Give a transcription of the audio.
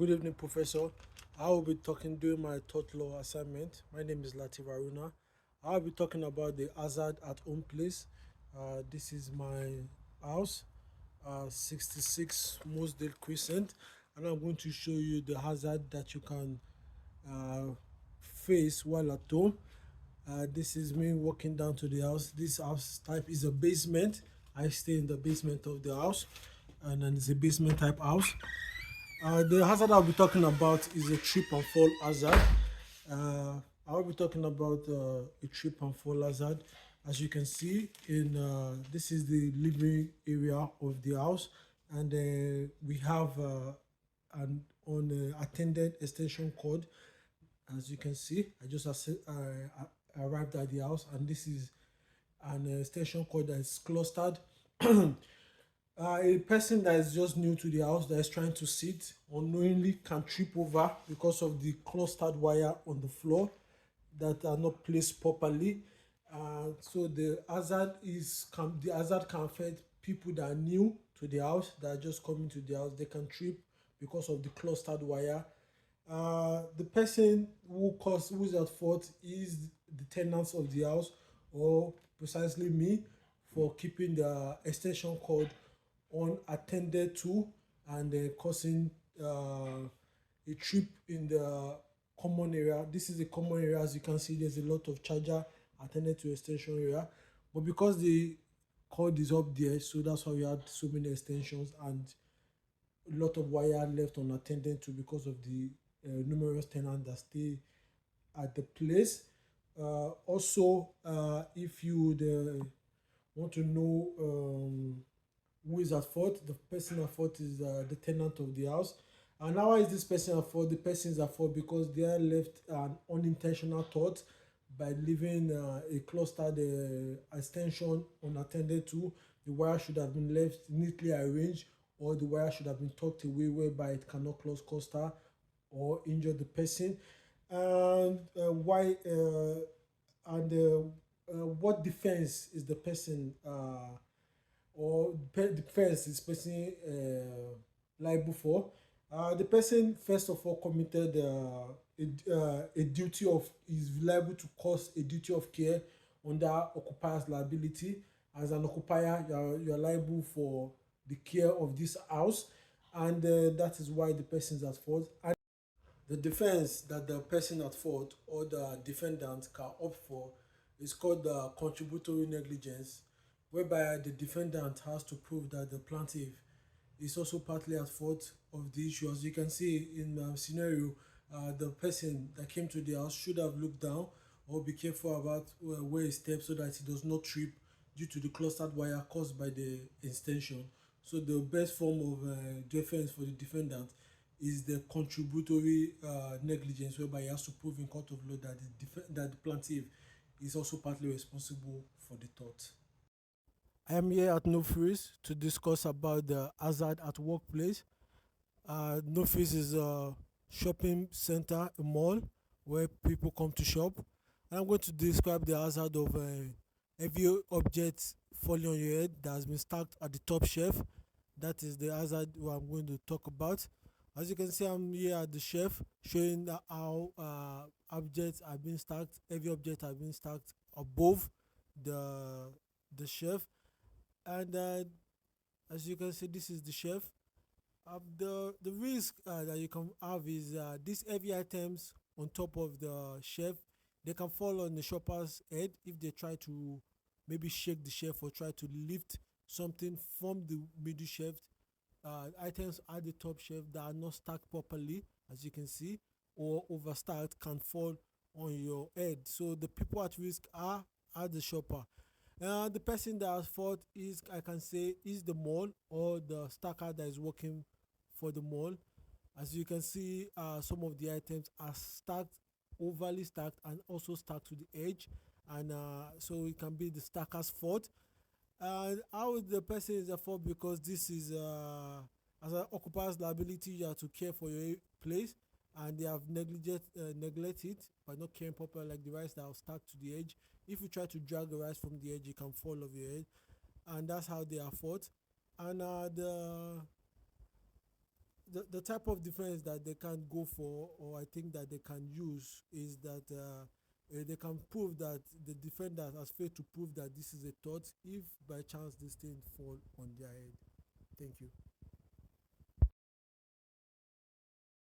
Good evening, Professor. I will be talking during my Tort law assignment. My name is Lateef Aruna. I will be talking about the hazard at home place. This is my house, 66 Mosdale Crescent, and I'm going to show you the hazard that you can uh, face while at home. This is me walking down to the house. This house type is a basement. I stay in the basement of the house, and then it's a basement type house. The hazard I'll be talking about is a trip and fall hazard. Uh, I'll be talking about a trip and fall hazard. As you can see, in this is the living area of the house, and we have an on attended extension cord. As you can see, I arrived at the house, and this is an extension cord that is clustered. A person that is just new to the house that is trying to sit unknowingly can trip over because of the clustered wire on the floor that are not placed properly. So the hazard can affect people that are new to the house, that are just coming to the house. They can trip because of the clustered wire. The person who is at fault is the tenants of the house, or precisely me, for keeping the extension cord unattended to, and causing a trip in the common area. This is a common area. As you can see, there's a lot of charger attended to extension area, but because the cord is up there, so that's why we had so many extensions and a lot of wire left unattended to because of the numerous tenants that stay at the place. Also, if you want to know who is at fault, the person at fault is the tenant of the house. And how is this person at fault? The person is at fault because they are left an unintentional thought by leaving a clustered extension unattended to. The wire should have been left neatly arranged, or the wire should have been tucked away whereby it cannot cause cluster or injure the person. And why and what defense is the person defense is person liable for? The person first of all committed a duty of is liable to cause a duty of care under occupier's liability. As an occupier, you are liable for the care of this house, and that is why the person is at fault. And the defense that the person at fault or the defendant can opt for is called the contributory negligence, whereby the defendant has to prove that the plaintiff is also partly at fault of the issue. As you can see in the scenario, the person that came to the house should have looked down or be careful about where he steps so that he does not trip due to the clustered wire caused by the extension. So the best form of defense for the defendant is the contributory negligence, whereby he has to prove in court of law that that the plaintiff is also partly responsible for the tort. I am here at No Freeze to discuss about the hazard at workplace. No Freeze is a shopping center, a mall where people come to shop. And I'm going to describe the hazard of heavy object falling on your head that has been stacked at the top shelf. That is the hazard I'm going to talk about. As you can see, I'm here at the shelf showing how objects are being stacked, heavy objects are being stacked above the shelf. And as you can see, this is the shelf. The risk that you can have is these heavy items on top of the shelf, they can fall on the shopper's head if they try to maybe shake the shelf or try to lift something from the middle shelf. Items at the top shelf that are not stacked properly, as you can see, or overstacked, can fall on your head. So the people at risk are the shopper. The person that has fault is, I can say, is the mall or the stacker that is working for the mall. As you can see, some of the items are stacked, overly stacked, and also stacked to the edge, and so it can be the stacker's fault. And how the person is at fault? Because this is as an occupier's liability, you have to care for your place, and they have neglected by not caring properly, like the rice that are stacked to the edge. If you try to drag the rice from the edge, it can fall off your head, and that's how they are fault. And the type of defense that they can go for, or I think that they can use, is that they can prove that the defender has failed to prove that this is a tort if by chance this thing fall on their head. Thank you.